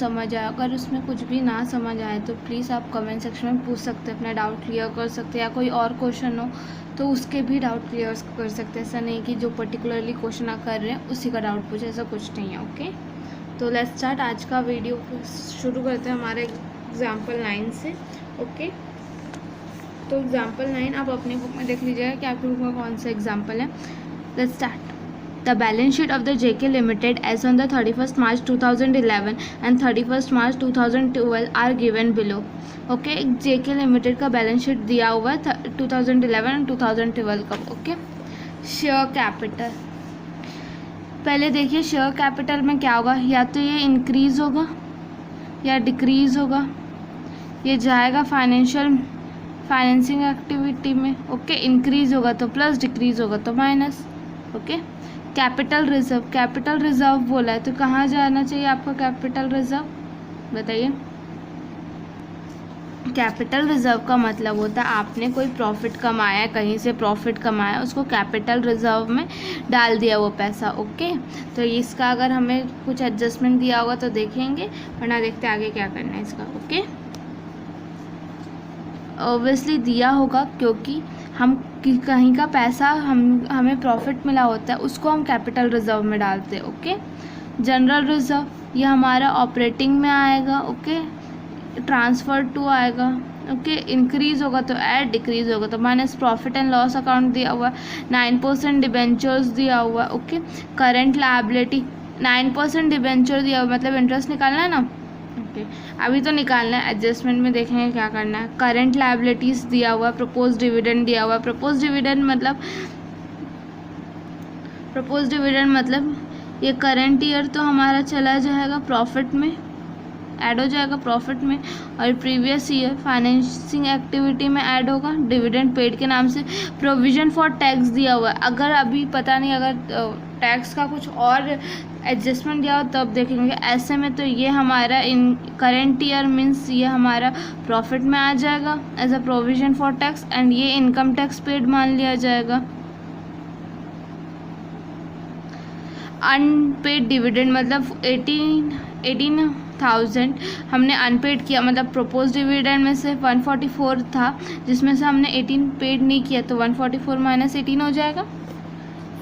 समझ आया। अगर उसमें कुछ भी ना समझ आए तो प्लीज़ आप कमेंट सेक्शन में पूछ सकते हैं, अपना डाउट क्लियर कर सकते हैं, या कोई और क्वेश्चन हो तो उसके भी डाउट क्लियर कर सकते हैं। ऐसा नहीं कि जो पर्टिकुलरली क्वेश्चन आप कर रहे हैं उसी का डाउट पूछे, ऐसा कुछ नहीं है। ओके, तो लेट्स स्टार्ट आज का वीडियो। शुरू करते हैं हमारे एग्जाम्पल 9 से। ओके, तो एग्जाम्पल 9 आप अपनी बुक में देख लीजिएगा कि आपकी बुक में कौन सा एग्जाम्पल है। Let's start. The balance sheet of the JK Limited as on the 31st March 2011 and 31st March 2012 are given below. Okay, JK Limited का बैलेंस शीट दिया हुआ है 2011 और 2012 का। ओके, शेयर कैपिटल पहले देखिए, शेयर कैपिटल में क्या होगा, या तो ये इंक्रीज होगा या डिक्रीज होगा। ये जाएगा फाइनेंसिंग एक्टिविटी में। ओके, इंक्रीज होगा तो प्लस, डिक्रीज होगा तो माइनस। ओके, कैपिटल रिजर्व बोला है तो कहाँ जाना चाहिए आपका कैपिटल रिजर्व, बताइए। कैपिटल रिजर्व का मतलब होता है आपने कोई प्रॉफिट कमाया, कहीं से प्रॉफिट कमाया, उसको कैपिटल रिजर्व में डाल दिया वो पैसा। ओके, तो इसका अगर हमें कुछ एडजस्टमेंट दिया होगा तो देखेंगे, वरना देखते आगे क्या करना है इसका। ओके, ऑब्वियसली दिया होगा क्योंकि हम कहीं का पैसा हमें प्रॉफिट मिला होता है, उसको हम कैपिटल रिजर्व में डालते हैं। ओके, जनरल रिजर्व ये हमारा ऑपरेटिंग में आएगा। ओके, ट्रांसफर टू आएगा। ओके, इंक्रीज होगा तो ऐड, डिक्रीज होगा तो minus. Profit and loss account दिया हुआ, 9% डिबेंचर्स दिया हुआ। ओके, करंट लायबिलिटी 9% डिबेंचर दिया हुआ, मतलब इंटरेस्ट निकालना है ना। ओके, अभी तो निकालना है, एडजस्टमेंट में देखेंगे क्या करना है। करंट लायबिलिटीज़ दिया हुआ, प्रपोज डिविडेंड दिया हुआ। प्रपोज डिविडेंड मतलब ये करंट ईयर तो हमारा चला जाएगा प्रॉफिट में, ऐड हो जाएगा प्रॉफिट में, और प्रीवियस ईयर फाइनेंसिंग एक्टिविटी में ऐड होगा डिविडेंड पेड के नाम से। प्रोविजन फॉर टैक्स दिया हुआ है, अगर अभी पता नहीं अगर टैक्स का कुछ और एडजस्टमेंट दिया हो तब देखेंगे। ऐसे में तो ये हमारा इन करेंट ईयर मीन्स ये हमारा प्रॉफिट में आ जाएगा as a provision for tax, and ये इनकम टैक्स पेड मान लिया जाएगा। अनपेड डिविडेंड मतलब 18,000 हमने अनपेड किया, मतलब प्रपोज डिविडेंड में से 144 था जिसमें से हमने 18 पेड नहीं किया, तो 144 माइनस 18 हो जाएगा।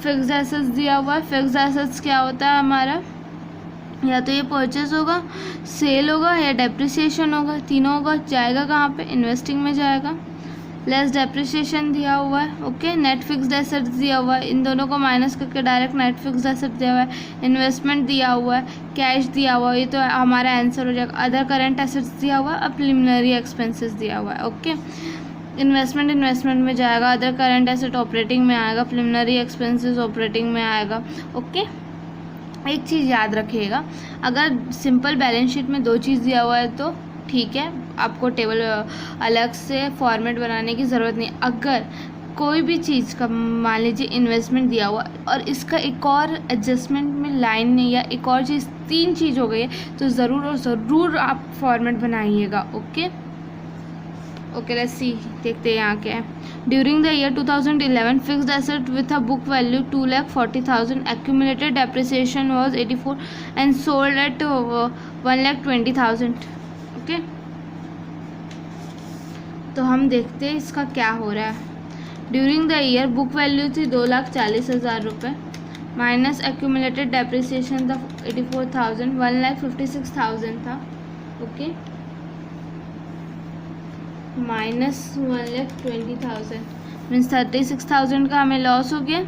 फिक्स्ड एसेट्स दिया हुआ है। फिक्स्ड एसेट्स क्या होता है हमारा, या तो ये परचेज होगा, सेल होगा या डेप्रिसिएशन होगा, तीनों होगा। जाएगा कहाँ पे, इन्वेस्टिंग में जाएगा। लेस डेप्रिसिएशन दिया हुआ है। ओके, नेट फिक्स्ड एसेट्स दिया हुआ है, इन दोनों को माइनस करके डायरेक्ट नेट फिक्स्ड एसेट दिया हुआ है। इन्वेस्टमेंट दिया हुआ है, कैश दिया हुआ है, ये तो हमारा आंसर हो जाएगा। अदर करेंट एसेट्स दिया हुआ है, प्रिलिमिनरी एक्सपेंसेस दिया हुआ है। ओके, इन्वेस्टमेंट में जाएगा, अदर करंट एसेट ऑपरेटिंग में आएगा, प्रिलिमिनरी एक्सपेंसेस ऑपरेटिंग में आएगा। ओके, एक चीज़ याद रखिएगा, अगर सिंपल बैलेंस शीट में 2 चीज़ दिया हुआ है तो ठीक है, आपको टेबल अलग से फॉर्मेट बनाने की ज़रूरत नहीं। अगर कोई भी चीज़ का मान लीजिए इन्वेस्टमेंट दिया हुआ और इसका एक और एडजस्टमेंट में लाइन नहीं, या एक और चीज़ 3 चीज़ हो गई है, तो ज़रूर और ज़रूर आप फॉर्मेट बनाइएगा। ओके, लेट्स सी, देखते हैं यहाँ क्या है। During the year 2011 fixed asset with a book value 2,40,000, accumulated depreciation was 84 and sold at 1,20,000। Okay, तो हम देखते हैं इसका क्या हो रहा है। During the year book value थी 2,40,000 रुपये, माइनस एक्यूमुलेटेड डेप्रिसिएशन था 84,000, 1,56,000 था। ओके, माइनस 1,20,000 मीन्स 36,000 का हमें लॉस हो गया।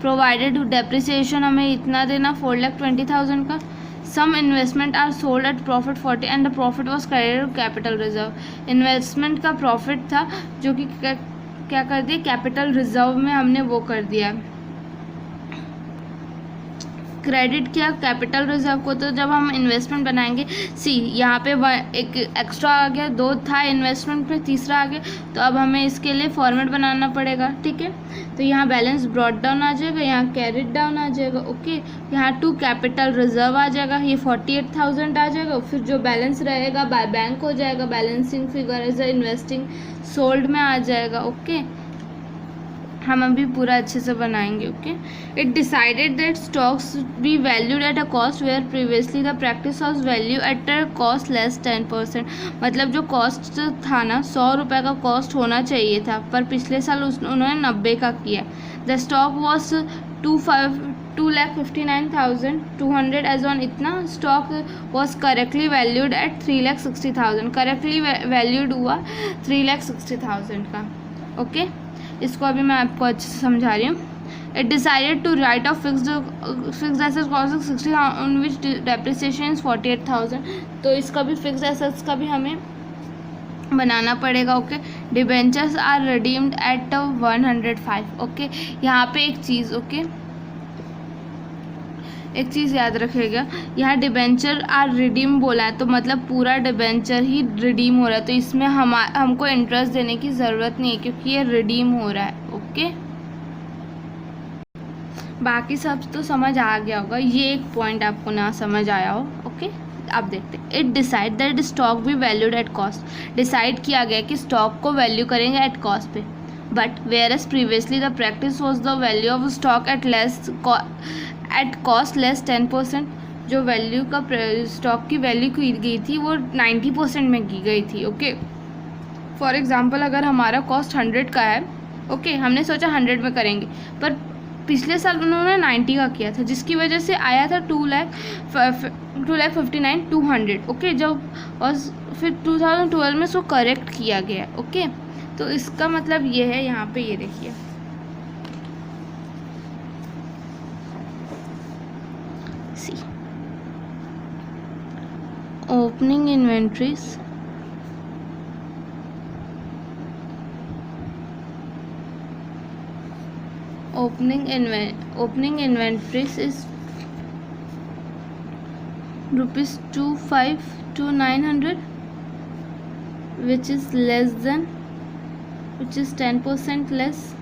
प्रोवाइडेड डेप्रिसिएशन हमें इतना देना 4,20,000 का। Some investments are sold at profit 40 and the profit was credited to capital reserve. Investment का प्रॉफिट था जो कि क्या कर दिया, कैपिटल रिजर्व में हमने वो कर दिया, क्रेडिट किया कैपिटल रिजर्व को। तो जब हम इन्वेस्टमेंट बनाएंगे, सी यहाँ पे एक एक्स्ट्रा आ गया, 2 था इन्वेस्टमेंट पे, तीसरा आ गया, तो अब हमें इसके लिए फॉर्मेट बनाना पड़ेगा। ठीक है, तो यहाँ बैलेंस ब्रॉट डाउन आ जाएगा, यहाँ कैरिड डाउन आ जाएगा। ओके, यहाँ टू कैपिटल रिजर्व आ जाएगा, ये 48,000 आ जाएगा। फिर जो बैलेंस रहेगा बाय बैंक हो जाएगा, balancing figure as a investing sold में आ जाएगा। ओके, हम अभी पूरा अच्छे से बनाएंगे. Okay. It decided that stocks be valued at a cost where previously the practice was value at a cost less 10%. मतलब जो कॉस्ट था ना, 100 रुपये का कॉस्ट होना चाहिए था, पर पिछले साल उन्होंने 90 का किया. The stock was 2,59,200 as on इतना. Stock was correctly valued at 3,60,000. Correctly valued हुआ 3,60,000 का. ओके. इसको अभी मैं आपको अच्छे से समझा रही हूँ. It decided to write off fixed assets cost 60 on which depreciation is 48,000. तो इसका भी फिक्स्ड एसेट्स का भी हमें बनाना पड़ेगा. Okay. Debentures are redeemed at 105. Okay. यहाँ पे एक चीज़, ओके, एक चीज़ याद रखिएगा, यहाँ डिबेंचर आर रिडीम बोला है तो मतलब पूरा डिबेंचर ही रिडीम हो रहा है, तो इसमें हमको इंटरेस्ट देने की ज़रूरत नहीं है क्योंकि ये रिडीम हो रहा है. ओके. बाकी सब तो समझ आ गया होगा, ये एक पॉइंट आपको ना समझ आया हो. ओके. अब देखते हैं. It decide that stock be valued at cost. Decide किया गया कि स्टॉक को वैल्यू करेंगे एट कॉस्ट पे. But whereas previously the practice was the value of stock at cost less 10%. जो वैल्यू का स्टॉक की वैल्यू की गई थी वो 90% में की गई थी. ओके. फॉर एग्जांपल अगर हमारा कॉस्ट 100 का है, ओके, हमने सोचा 100 में करेंगे, पर पिछले साल उन्होंने 90 का किया था, जिसकी वजह से आया था 2,59,200. ओके. जब और फिर 2012 में इसको करेक्ट किया गया. ओके. तो इसका मतलब ये है, यहाँ पे ये देखिए, opening inventories, opening inventories is rupees 25,900, which is 10% less.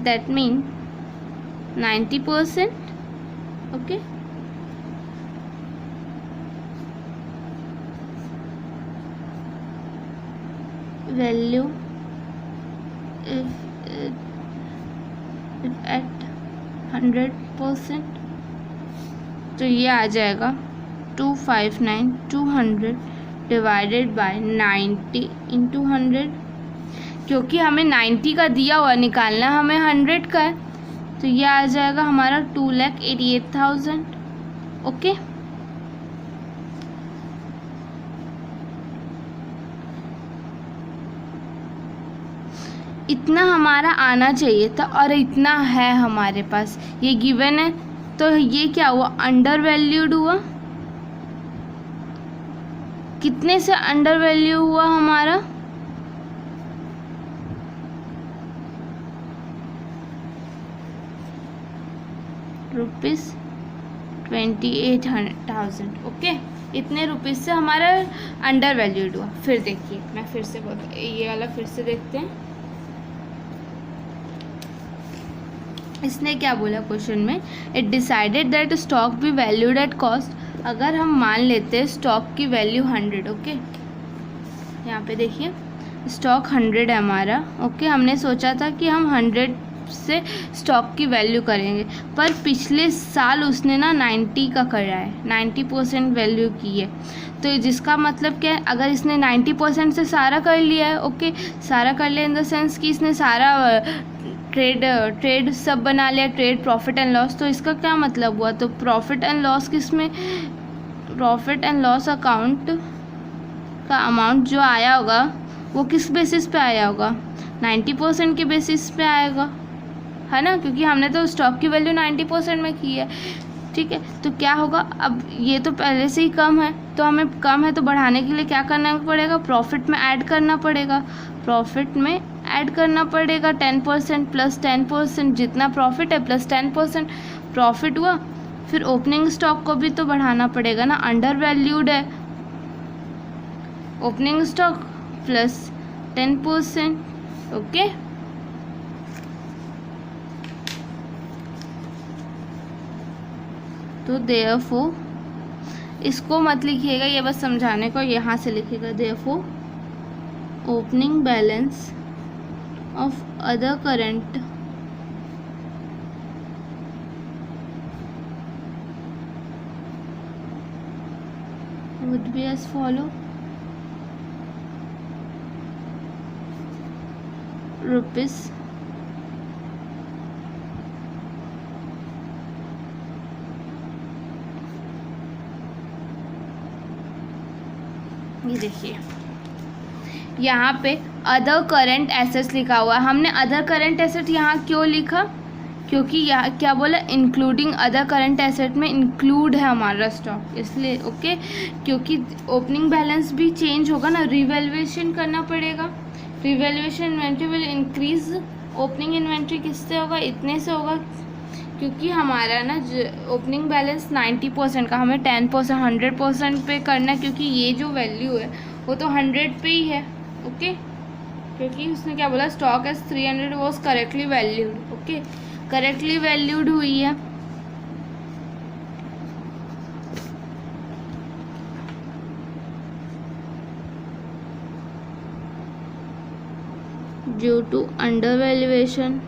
That means 90%. Okay. Value if at 100%, तो ये आ जाएगा 259,200 डिवाइडेड बाय 90 इंटू 100. क्योंकि हमें 90 का दिया हुआ निकालना, हमें 100 का है, तो ये आ जाएगा हमारा 2,88,000. ओके. इतना हमारा आना चाहिए था और इतना है हमारे पास, ये गिवन है, तो ये क्या हुआ, अंडर वैल्यूड हुआ. कितने से अंडर वैल्यू हुआ हमारा, ₹28,000. ओके. इतने रुपीज़ से हमारा अंडर वैल्यूड हुआ. फिर देखिए, मैं फिर से ये वाला फिर से देखते हैं. इसने क्या बोला क्वेश्चन में, it decided that stock B valued at cost. अगर हम मान लेते हैं स्टॉक की वैल्यू 100. ओके. यहाँ पे देखिए, स्टॉक 100 है हमारा. ओके. हमने सोचा था कि हम 100 से स्टॉक की वैल्यू करेंगे, पर पिछले साल उसने ना 90 का करा है, 90% वैल्यू की है. तो जिसका मतलब क्या है, अगर इसने 90% से सारा कर लिया है, ओके, सारा कर लिया इन द सेंस कि इसने सारा ट्रेड सब बना लिया, ट्रेड प्रॉफिट एंड लॉस. तो इसका क्या मतलब हुआ, तो प्रॉफिट एंड लॉस किसमें, प्रॉफिट एंड लॉस अकाउंट का अमाउंट जो आया होगा वो किस बेसिस पे आया होगा, 90% के बेसिस पे आएगा, है ना, क्योंकि हमने तो स्टॉक की वैल्यू 90% में की है. ठीक है. तो क्या होगा, अब ये तो पहले से ही कम है, तो हमें कम है तो बढ़ाने के लिए क्या करना पड़ेगा, प्रॉफिट में ऐड करना पड़ेगा. प्रॉफिट में ऐड करना पड़ेगा 10% प्लस 10%, जितना प्रॉफिट है प्लस 10% प्रॉफिट हुआ. फिर ओपनिंग स्टॉक को भी तो बढ़ाना पड़ेगा ना, अंडर वैल्यूड है. Opening stock plus 10%. ओके. तो देयरफॉर, इसको मत लिखिएगा, ये बस समझाने को, यहाँ से लिखिएगा. Therefore opening balance of other current would be as follow. Rupees ये देखिए यहाँ पे अदर करंट एसेट्स लिखा हुआ है। हमने अदर करंट एसेट यहाँ क्यों लिखा? क्योंकि यहाँ क्या बोला, इंक्लूडिंग अदर करंट एसेट में इंक्लूड है हमारा स्टॉक, इसलिए ओके। क्योंकि ओपनिंग बैलेंस भी चेंज होगा ना, रिवैल्यूएशन करना पड़ेगा। Revaluation inventory will increase, opening inventory किससे होगा? इतने से होगा, क्योंकि हमारा ना ओपनिंग बैलेंस 90% का, हमें 10% 100% पे करना है, क्योंकि ये जो वैल्यू है वो तो 100 पे ही है ओके। क्योंकि उसने क्या बोला, stock as 300 was correctly valued okay, correctly valued हुई है। Due to under valuation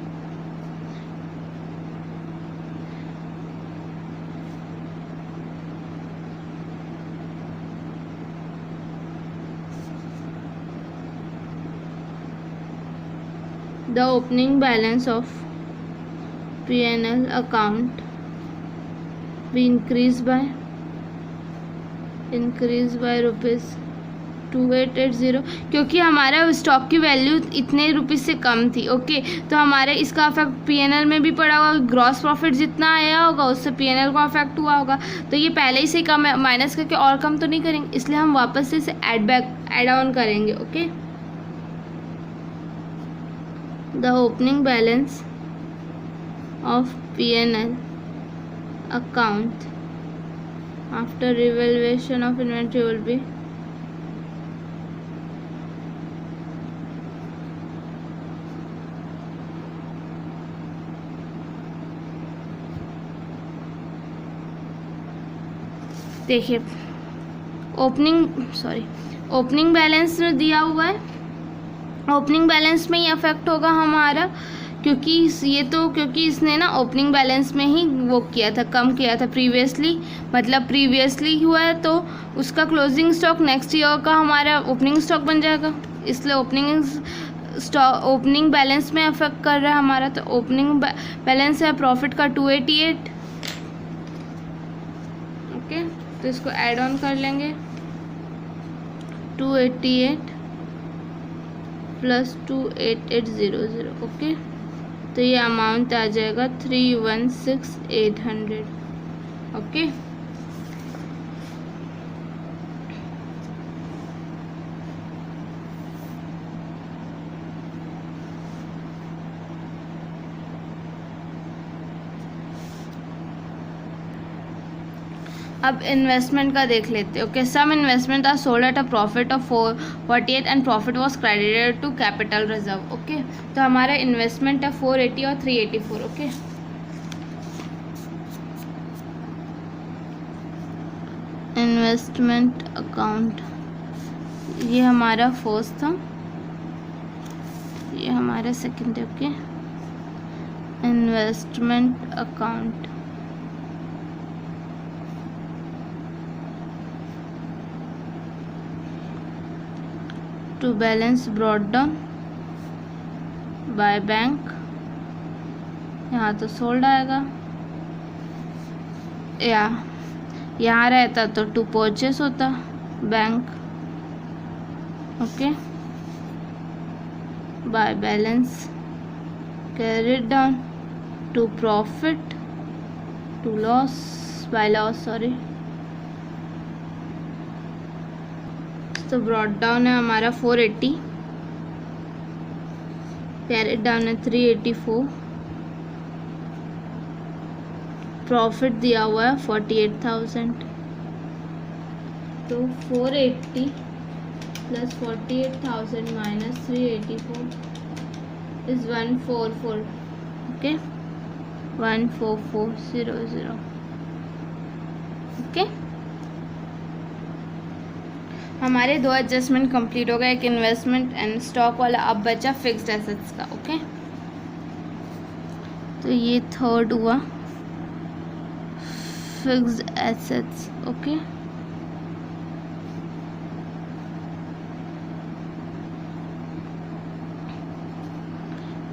the opening balance of P&L account be increased by rupees 2880, क्योंकि हमारा स्टॉक की वैल्यू इतने रुपीज़ से कम थी ओके। तो हमारे इसका अफेक्ट P&L में भी पड़ा होगा, ग्रॉस प्रॉफिट जितना आया होगा उससे P&L को अफेक्ट हुआ होगा। तो ये पहले ही से कम है, माइनस करके और कम तो नहीं करेंगे, इसलिए हम वापस से इसे ऐड ऑन करेंगे okay. The opening balance of P&L account after revaluation of inventory will be देखिए ओपनिंग बैलेंस में दिया हुआ है, ओपनिंग बैलेंस में ही अफेक्ट होगा हमारा, क्योंकि क्योंकि इसने ना ओपनिंग बैलेंस में ही वो किया था, कम किया था प्रीवियसली, मतलब प्रीवियसली हुआ है तो उसका क्लोजिंग स्टॉक नेक्स्ट ईयर का हमारा ओपनिंग स्टॉक बन जाएगा, इसलिए ओपनिंग बैलेंस में अफेक्ट कर रहा है हमारा। तो ओपनिंग बैलेंस है प्रॉफिट का 288 ओके, तो इसको ऐड ऑन कर लेंगे 288 प्लस 28800 ओके। तो ये अमाउंट आ जाएगा 316800 ओके। अब इन्वेस्टमेंट का देख लेते हैं okay. Some investments are sold at a profit of 48 and profit was credited to capital reserve okay. तो हमारा इन्वेस्टमेंट है 480 और 384 ओके। इन्वेस्टमेंट अकाउंट ये हमारा फर्स्ट था, ये हमारा सेकंड है okay. Investment account to balance brought down by bank, यहाँ तो सोल्ड आएगा, या यहाँ रहता तो टू परचेस होता bank okay. By balance carried down to profit to loss by loss sorry. तो ब्रॉट डाउन है हमारा 480, कैरिड डाउन है 384, प्रॉफिट दिया हुआ है 48,000। तो 480 plus 48,000 minus 384 is 144 okay, 14400 okay. हमारे 2 एडजस्टमेंट कंप्लीट हो गए, एक इन्वेस्टमेंट एंड स्टॉक वाला। अब बचा फिक्स्ड एसेट्स का। ओके, तो ये थर्ड हुआ फिक्स्ड एसेट्स। ओके,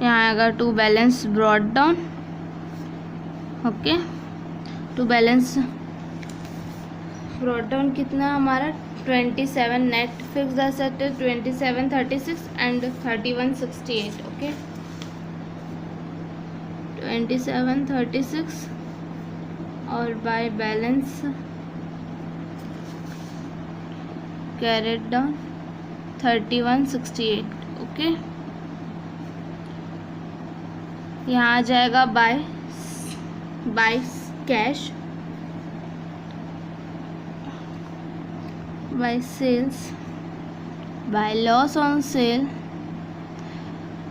यहाँ आएगा to balance brought down. Okay, to balance brought down कितना हमारा 27 नेट फिक्स्ड एसेट है, 2736 एंड 3168। ओके, 2736 और by balance carried down 3168। Okay, यहाँ आ जाएगा by cash, by sales, by loss on sale.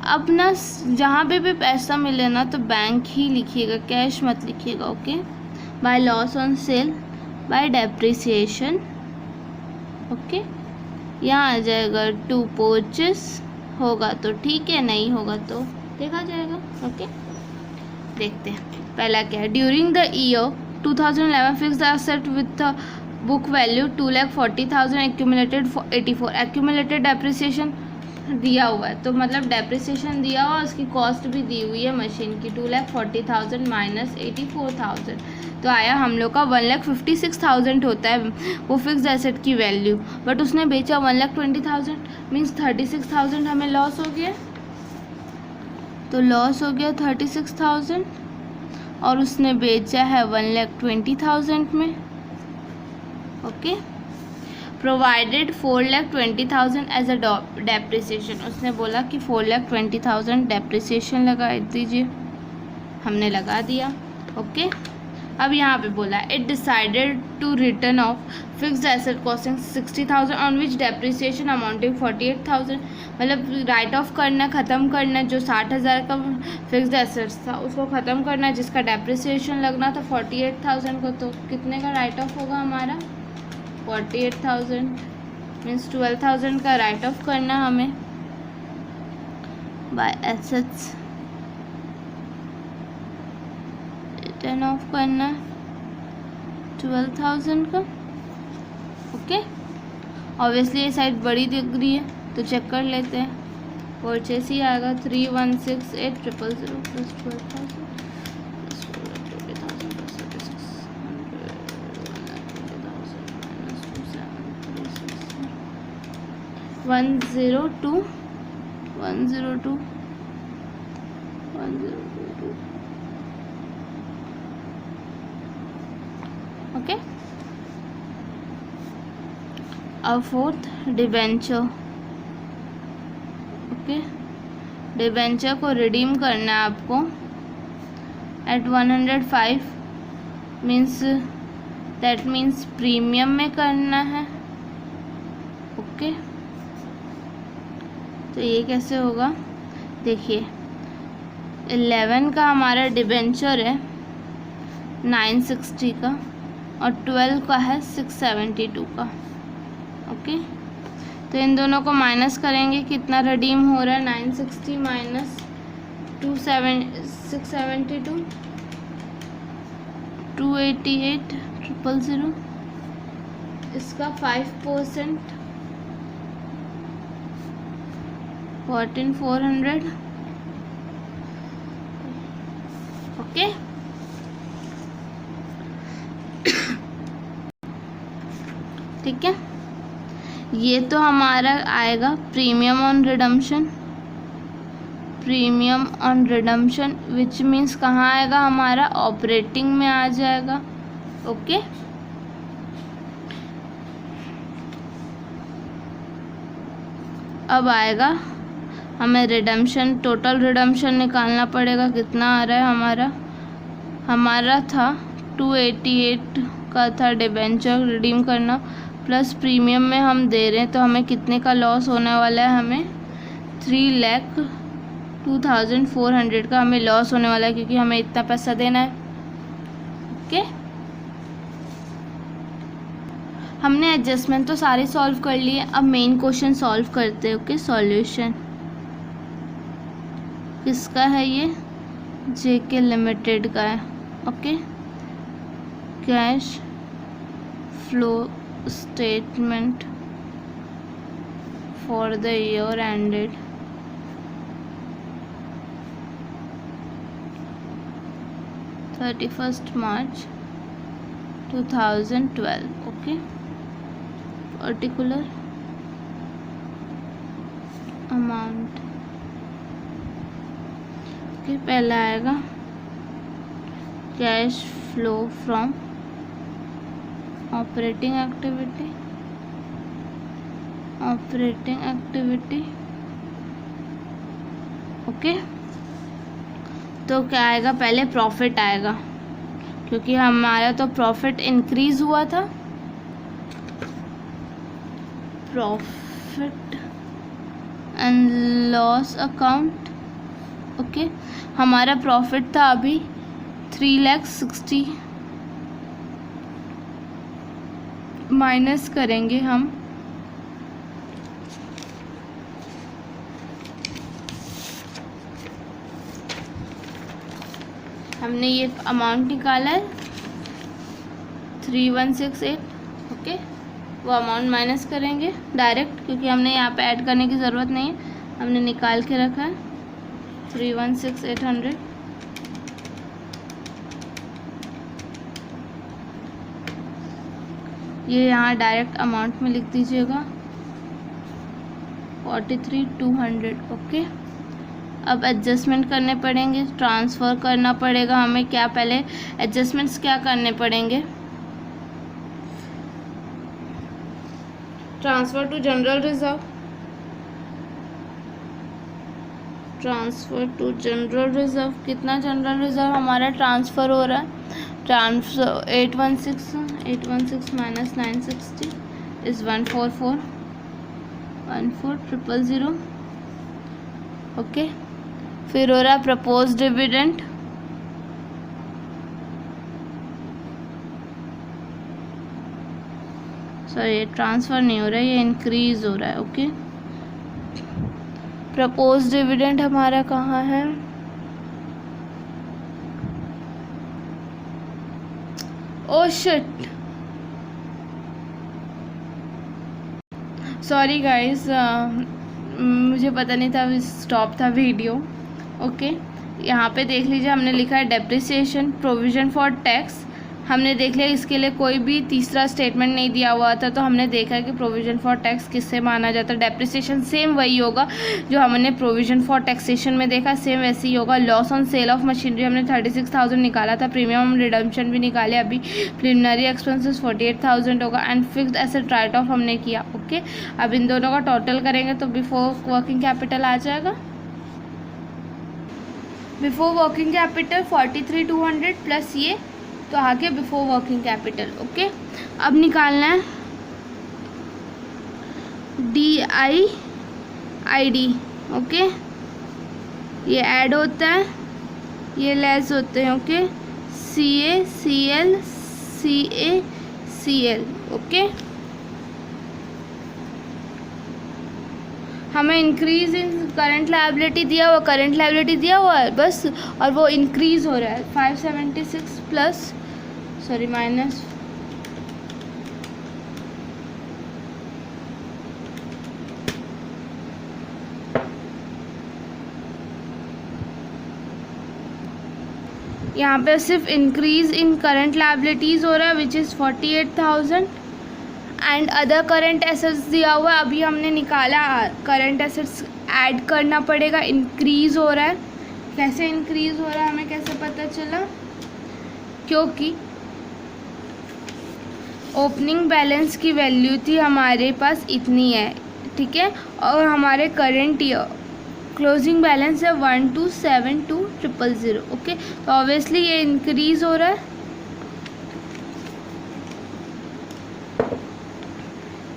अब ना जहाँ पे भी पैसा मिले ना तो बैंक ही लिखिएगा, कैश मत लिखिएगा। Okay, bye loss on cell, bye depreciation. Okay, यहाँ आ जाएगा टू परचेस, होगा तो ठीक है, नहीं होगा तो देखा जाएगा। ओके, देखते हैं पहला क्या है। During the year 2011 fixed asset with book value 2,40,000 accumulated 84। Accumulated depreciation दिया हुआ है, तो मतलब डेप्रिसिएशन दिया हुआ, उसकी कॉस्ट भी दी हुई है मशीन की 2,40,000 माइनस 84,000, तो आया हम लोग का 1,56,000 होता है वो फिक्स्ड एसेट की वैल्यू। बट उसने बेचा 1,20,000, मीन्स 36,000 हमें लॉस हो गया। तो लॉस हो गया 36,000 और उसने बेचा है 1,20,000 में। Okay, provided 4,20,000 as a depreciation. उसने बोला कि 4,20,000 डेप्रिसिएशन लगा दीजिए, हमने लगा दिया। ओके, अब यहाँ पे बोला it decided to return off fixed asset costing 60,000 on which depreciation amounting 48,000। मतलब राइट ऑफ करना, ख़त्म करना, जो 60,000 का फिक्स्ड एसेट्स था उसको ख़त्म करना, जिसका डेप्रिसिएशन लगना था 48,000 को। तो कितने का राइट ऑफ होगा हमारा 48,000, मीन्स 12,000 का राइट ऑफ करना हमें बाय एसेट्स, रिटर्न ऑफ करना 12,000 का। ओके, ऑब्वियसली ये साइड बड़ी दिख रही है तो चेक कर लेते हैं। परचेस ही आएगा 3,168,000 प्लस 12,000 102 102 1,022। ओके, अब फोर्थ डिबेंचर। ओके, डिबेंचर को रिडीम करना है आपको at 105, means that means premium में करना है। ओके, तो ये कैसे होगा, देखिए 11 का हमारा डिबेंचर है 960 का और 12 का है 672 का। ओके, तो इन दोनों को माइनस करेंगे, कितना रिडीम हो रहा है 960 माइनस 672 288,000। इसका 5% 14,400। ओके, ठीक है, ये तो हमारा आएगा premium on redemption. Premium on redemption which means कहाँ आएगा हमारा, ऑपरेटिंग में आ जाएगा। ओके, अब आएगा हमें रिडम्पशन, टोटल रिडम्पशन निकालना पड़ेगा। कितना आ रहा है हमारा था 288 का था डिबेंचर रिडीम करना, प्लस प्रीमियम में हम दे रहे हैं, तो हमें कितने का लॉस होने वाला है, हमें 3,02,400 का हमें लॉस होने वाला है, क्योंकि हमें इतना पैसा देना है। ओके, हमने एडजस्टमेंट तो सारे सॉल्व कर लिए, अब मेन क्वेश्चन सॉल्व करते हैं। ओके, सॉल्यूशन किसका है? ये जेके लिमिटेड का है। Okay, cash flow statement for the year ended 31st March 2012। Okay, particular amount. Okay, पहला आएगा cash flow from operating activity okay, तो क्या आएगा? पहले प्रॉफिट आएगा, क्योंकि हमारा तो प्रॉफिट इंक्रीज हुआ था। Profit and loss account. Okay, हमारा प्रॉफिट था अभी 3,60,000 माइनस करेंगे हम हमने ये अमाउंट निकाला है 3168। ओके, वो अमाउंट माइनस करेंगे डायरेक्ट, क्योंकि हमने यहाँ पे ऐड करने की ज़रूरत नहीं है, हमने निकाल के रखा है 316,800। ये यहाँ डायरेक्ट अमाउंट में लिख दीजिएगा 43,200। ओके, अब एडजस्टमेंट करने पड़ेंगे, ट्रांसफ़र करना पड़ेगा हमें। क्या पहले एडजस्टमेंट्स क्या करने पड़ेंगे? Transfer to general reserve, transfer to general reserve. कितना जनरल रिजर्व हमारा ट्रांसफ़र हो रहा है? Transfer 816 minus 960 is 144,000। ओके, फिर हो रहा है प्रपोज डिविडेंड। सॉरी, ट्रांसफ़र नहीं हो रहा है, ये इंक्रीज हो रहा है। ओके, प्रपोज डिविडेंड हमारा कहाँ है? ओह शिट, सॉरी गाइस, मुझे पता नहीं था स्टॉप था वीडियो। ओके, यहाँ पे देख लीजिए, हमने लिखा है डेप्रिसिएशन प्रोविज़न फॉर टैक्स। हमने देख लिया इसके लिए कोई भी तीसरा स्टेटमेंट नहीं दिया हुआ था, तो हमने देखा कि प्रोविज़न फॉर टैक्स किससे माना जाता है। डेप्रिसिएशन सेम वही होगा जो हमने प्रोविज़न फॉर टैक्सेशन में देखा, सेम वैसे ही होगा। Loss on cell of machinery हमने 36,000 निकाला था, प्रीमियम हम रिडम्पशन भी निकाले अभी। प्रिलिमिनरी एक्सपेंसेस 48,000 होगा and fixed asset right of हमने किया। ओके, अब इन दोनों का टोटल करेंगे तो बिफोर वर्किंग कैपिटल आ जाएगा। बिफोर वर्किंग कैपिटल 43,200 प्लस ये, तो आगे बिफोर वर्किंग कैपिटल। ओके, अब निकालना है DIID। ओके, ये ऐड होता है, ये लेस होते हैं। Okay, CACL CACL। ओके, हमें इंक्रीज इन करंट लायबिलिटी दिया हुआ है बस, और वो इंक्रीज हो रहा है 576 प्लस सॉरी माइनस यहाँ पे सिर्फ इंक्रीज इन करंट लायबिलिटीज़ हो रहा है which is 48,000 and other current assets दिया हुआ है। अभी हमने निकाला, करंट एसेट्स ऐड करना पड़ेगा। इंक्रीज़ हो रहा है, कैसे इंक्रीज़ हो रहा है हमें कैसे पता चला? क्योंकि ओपनिंग बैलेंस की वैल्यू थी हमारे पास इतनी है, ठीक है, और हमारे करंट ईयर क्लोजिंग बैलेंस है 1,272,000। ओके, तो ऑब्वियसली ये इंक्रीज़ हो रहा है।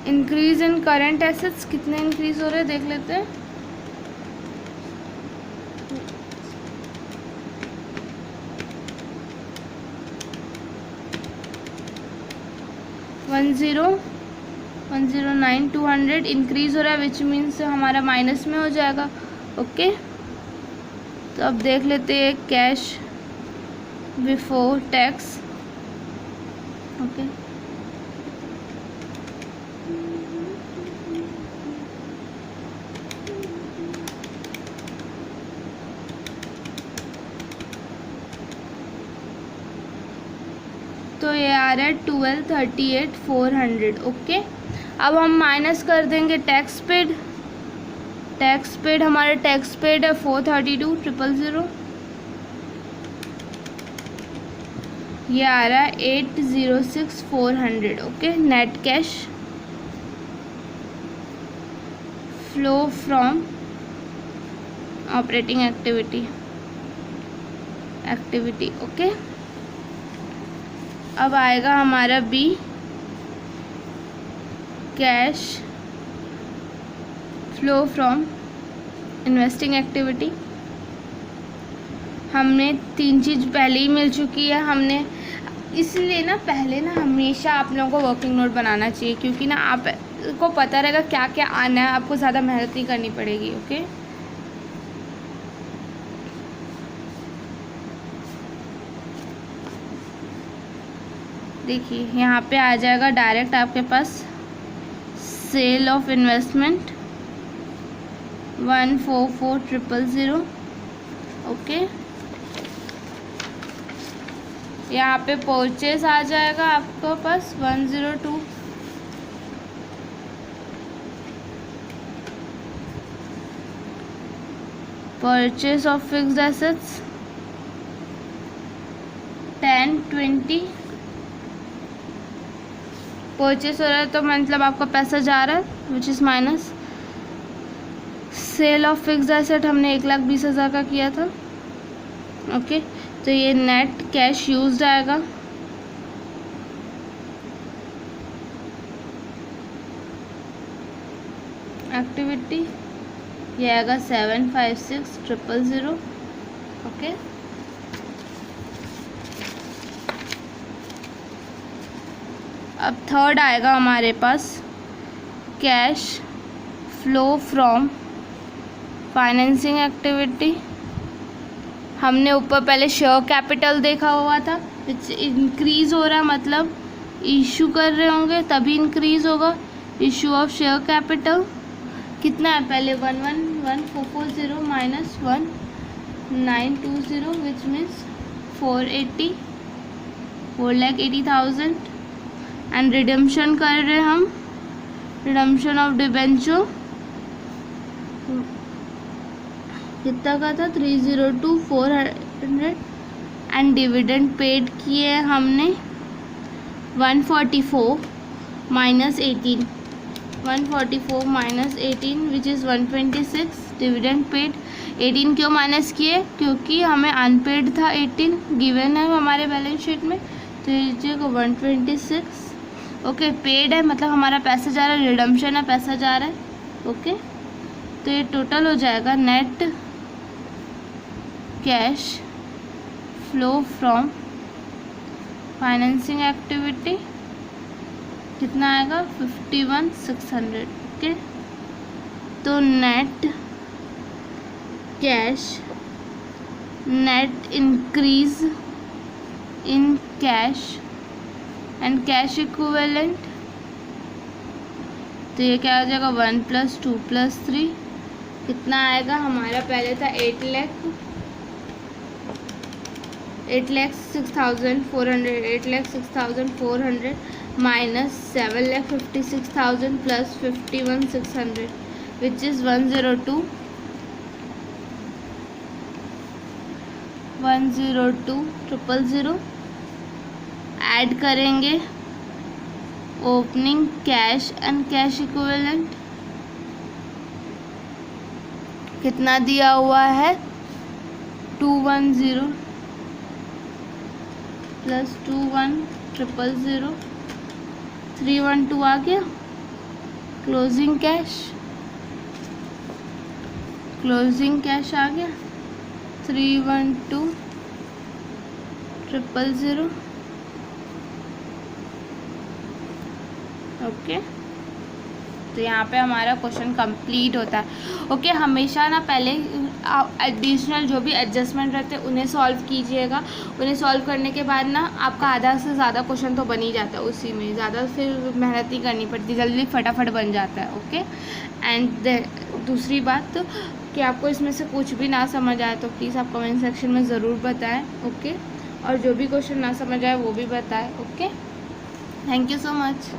इंक्रीज इन करंट एसेट्स कितने इंक्रीज हो रहे हैं देख लेते हैं। 109 200 इंक्रीज हो रहा है, विच मीन्स हमारा माइनस में हो जाएगा। ओके, तो अब देख लेते हैं कैश बिफोर टैक्स। ओके, तो ये आ रहा है 1238,400। ओके, अब हम माइनस कर देंगे टैक्स पेड। टैक्स पेड हमारा टैक्स पेड है 432,000। ये आ रहा है 806,400। Okay, net cash flow from operating activity. Okay, अब आएगा हमारा B, cash flow from investing activity. हमने 3 चीज़ पहले ही मिल चुकी है, हमने इसलिए ना पहले ना हमेशा आप लोगों को वर्किंग नोट बनाना चाहिए, क्योंकि ना आपको पता रहेगा क्या क्या आना है, आपको ज़्यादा मेहनत नहीं करनी पड़ेगी। ओके, देखिए यहाँ पे आ जाएगा डायरेक्ट आपके पास सेल ऑफ इन्वेस्टमेंट 144,000। ओके, यहाँ पे परचेज आ जाएगा आपको पास 102। Purchase of fixed assets 1020। Purchase हो रहा है तो मतलब आपका पैसा जा रहा है, which is minus. Sale of fixed asset हमने 1,20,000 का किया था। ओके, तो ये नेट कैश यूज्ड आएगा। एक्टिविटी ये आएगा 756,000। ओके, अब थर्ड आएगा हमारे पास cash flow from financing activity. हमने ऊपर पहले शेयर कैपिटल देखा हुआ था, विच इंक्रीज हो रहा है, मतलब इशू कर रहे होंगे तभी इंक्रीज होगा। इशू ऑफ शेयर कैपिटल कितना है, पहले 111,440 minus 1920 which means 4,80,000। And redemption कर रहे हैं हम, रिडम्पशन ऑफ डिबेंचर कितना का था 302,400। एंड डिविडेंड पेड किए हमने 144 minus 18 which is 126। Dividend paid 18 क्यों माइनस किए, क्योंकि हमें अनपेड था 18 गिवन है हमारे बैलेंस शीट में, तो ये को 126। ओके, पेड है मतलब हमारा पैसा जा रहा है, रिडम्पशन है पैसा जा रहा है। ओके, तो ये टोटल हो जाएगा net cash flow from financing activity कितना आएगा 51,600। ओके, तो net cash, net increase in cash and cash equivalent, तो ये क्या हो जाएगा 1 + 2 + 3 कितना आएगा हमारा, पहले था 8,06,400 8,06,400 minus 7,56,000 plus 51,600 which is 102,000 add करेंगे opening cash and cash equivalent कितना दिया हुआ है 210 प्लस 21,000 312 आ गया। क्लोजिंग कैश आ गया 312,000 ओके, तो यहाँ पे हमारा क्वेश्चन कंप्लीट होता है। ओके, हमेशा ना पहले एडिशनल जो भी एडजस्टमेंट रहते हैं उन्हें सॉल्व कीजिएगा। उन्हें सॉल्व करने के बाद ना आपका आधा से ज़्यादा क्वेश्चन तो बन ही जाता है, उसी में ज़्यादा फिर मेहनत नहीं करनी पड़ती, जल्दी फटाफट बन जाता है। ओके, एंड दूसरी बात कि आपको इसमें से कुछ भी ना समझ आए तो प्लीज़ आप कमेंट सेक्शन में ज़रूर बताएं। ओके, और जो भी क्वेश्चन ना समझ आए वो भी बताएं। Okay, thank you so much.